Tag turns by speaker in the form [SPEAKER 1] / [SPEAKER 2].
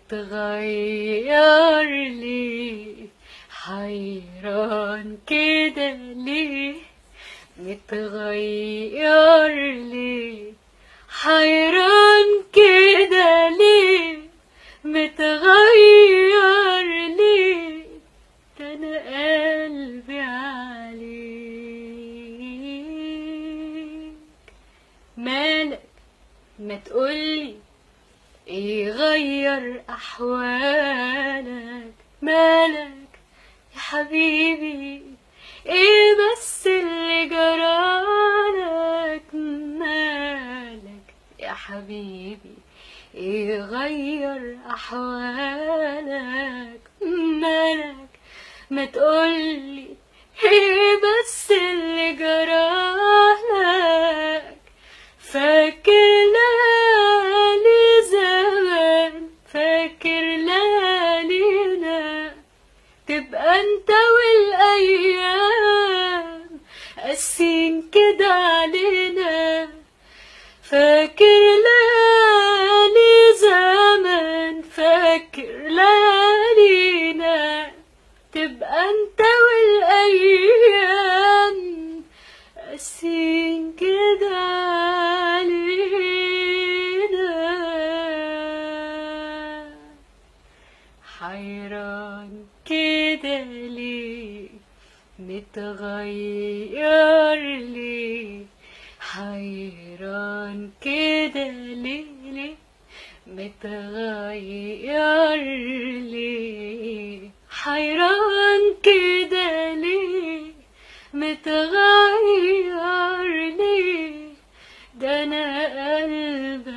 [SPEAKER 1] متغير ليه؟ حيران كده ليه؟ متغير ليه؟ حيران كده ليه؟ متغير ليه؟ ده انا قلبي عليك. مالك ما تقولي ايه غير احوالك؟ مالك يا حبيبي ايه بس اللي جرالك؟ مالك يا حبيبي ايه غير احوالك؟ مالك ما تقولي ايه بس اللي جرالك؟ فاكر ليالي زمان، فاكر ليالينا، تبقى انت والايام قاسين كده علينا. فاكر ليالي زمان، فاكر ليالينا، تبقى انت والايام قاسين كده علينا. حيران كده ليه؟ متغير ليه؟ حيران كده ليه؟ متغير ليه؟ حيران كده ليه؟ متغير ليه؟ ده انا قلبي